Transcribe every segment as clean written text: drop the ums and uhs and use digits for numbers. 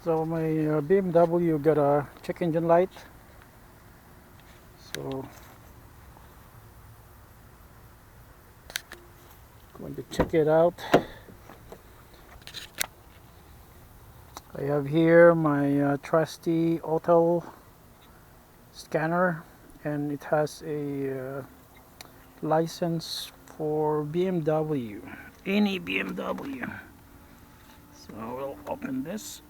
So my BMW got a check engine light. So going to check it out. I have here my trusty Autel scanner, and it has a license for BMW, any BMW. So we'll open this.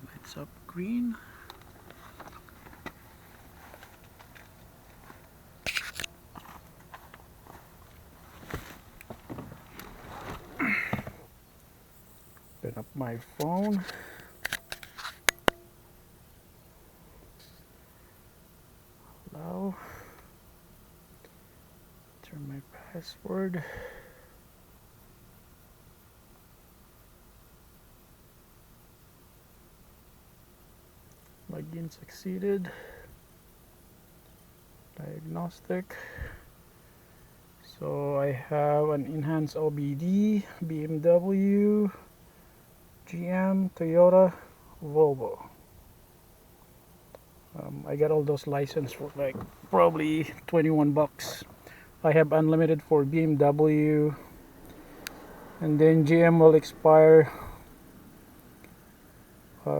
Lights up green. Open up my phone. Allow. Enter my password. Login succeeded. Diagnostic. So I have an enhanced OBD, BMW, GM, Toyota, Volvo. I got all those license for like probably 21 bucks. I have unlimited for BMW, and then GM will expire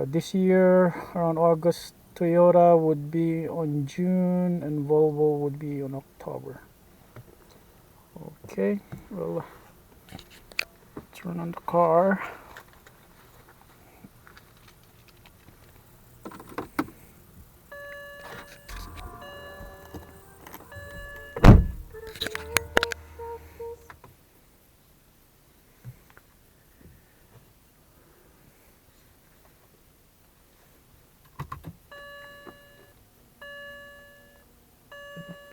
this year around August. Toyota would be on June, and Volvo would be on October. Okay, well, turn on the car.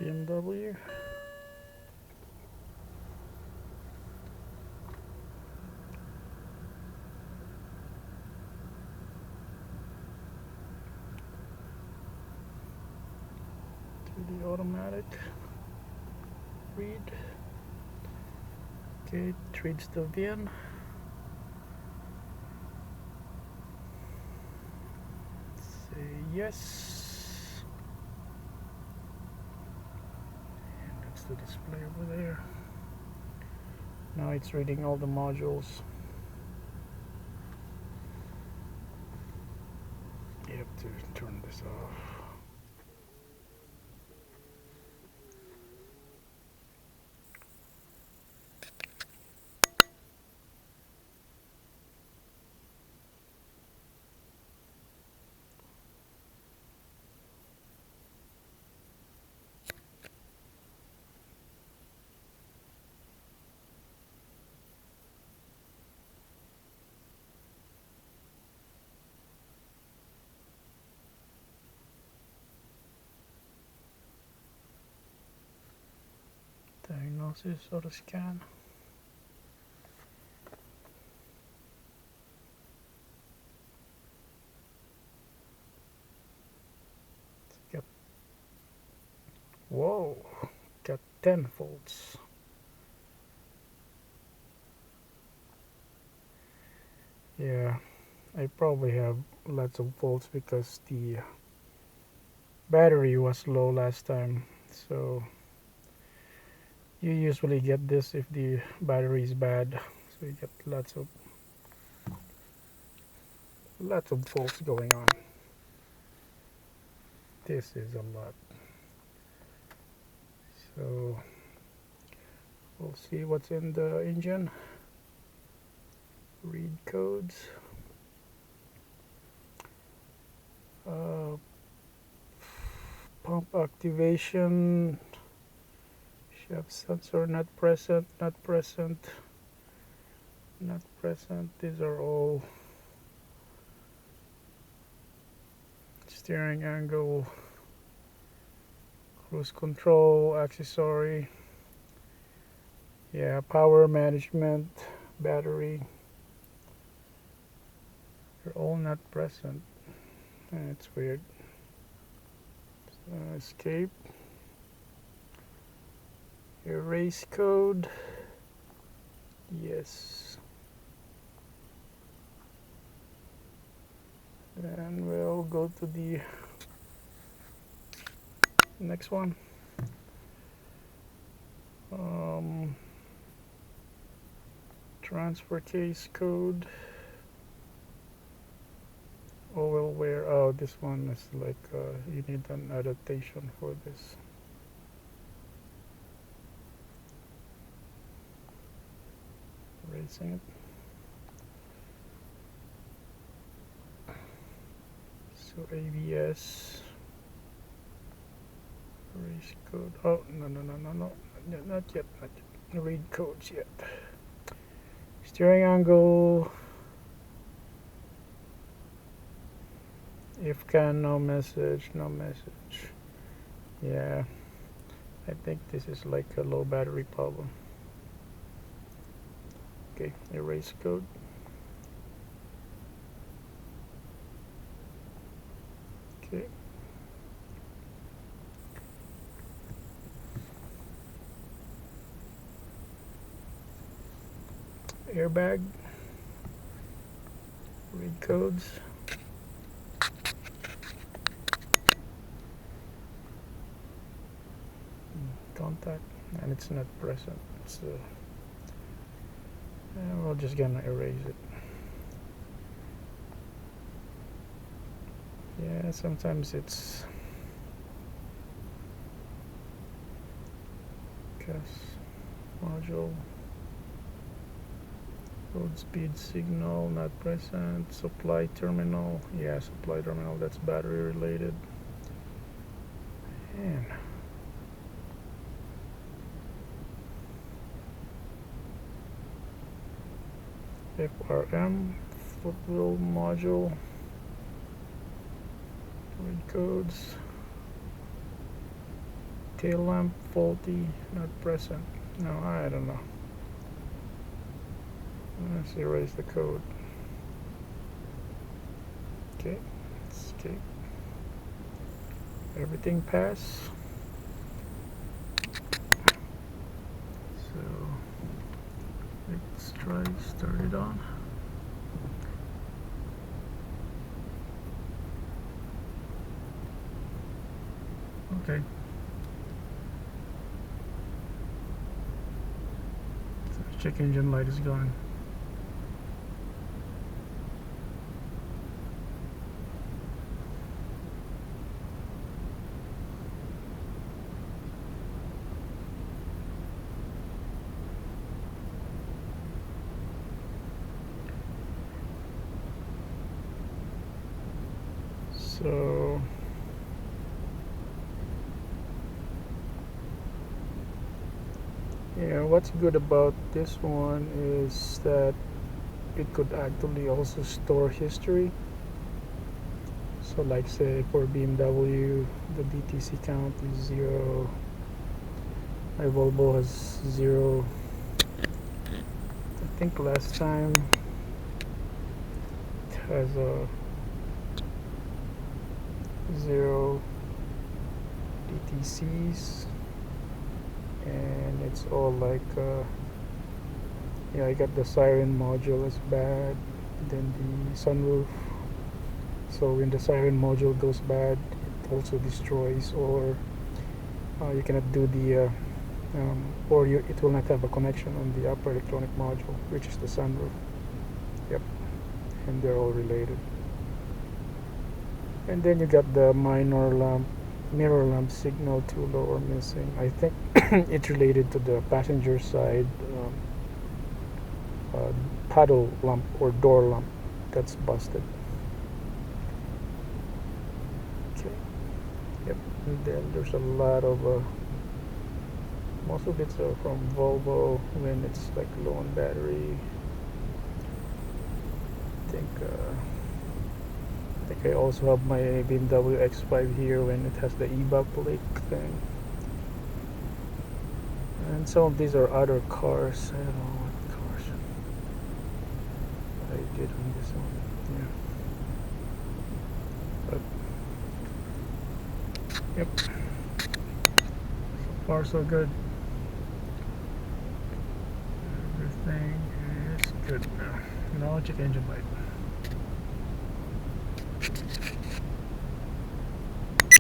BMW. To the automatic. Read. Okay, it reads the VIN. Say yes. And that's the display over there. Now it's reading all the modules. You have to turn this off. Diagnosis, auto scan. Got, whoa, got 10 volts. Yeah, I probably have lots of volts because the battery was low last time. So you usually get this if the battery is bad. So you get lots of volts going on. This is a lot. So we'll see what's in the engine. Read codes. Pump activation. Shaft sensor not present, not present, not present. These are all steering angle, cruise control, accessory. Yeah, power management, battery. All not present. It's weird. Escape. Erase code. Yes. And we'll go to the next one. Transfer case code. Oh well, where? Oh, this one is like you need an adaptation for this. Erasing it. So ABS. Erase code. Oh no, not yet. Read codes yet. Steering angle. If can, no message. Yeah, I think this is like a low battery problem. Okay, erase code. Okay. Airbag. Read codes. Contact, and it's not present. So we're just gonna erase it. Yeah, sometimes it's gas module. Road speed signal not present. Supply terminal. Yeah, supply terminal, that's battery related. Man. FRM, footwheel module, read codes, tail lamp faulty, not present. No, I don't know. Let's erase the code. Okay, escape. Everything pass. So let's try start it on. Okay. So check engine light is gone. So yeah, what's good about this one is that it could actually also store history. So like say for BMW, the DTC count is 0. My Volvo has 0. I think last time it has a 0 DTCs, and it's all like yeah, I got the siren module is bad, then the sunroof, so when the siren module goes bad it also destroys, or you cannot do the or it will not have a connection on the upper electronic module, which is the sunroof. Yep, and they're all related. And then you got the mirror lamp signal too low or missing. I think it's related to the passenger side paddle lamp or door lamp that's busted. Okay. Yep. And then there's a lot of most of it's from Volvo when it's like low on battery. I think I also have my BMW X5 here when it has the evap leak thing. And some of these are other cars. I don't know what cars I did on this one. Yeah. But yep, so far so good. Everything is good now. No check engine light.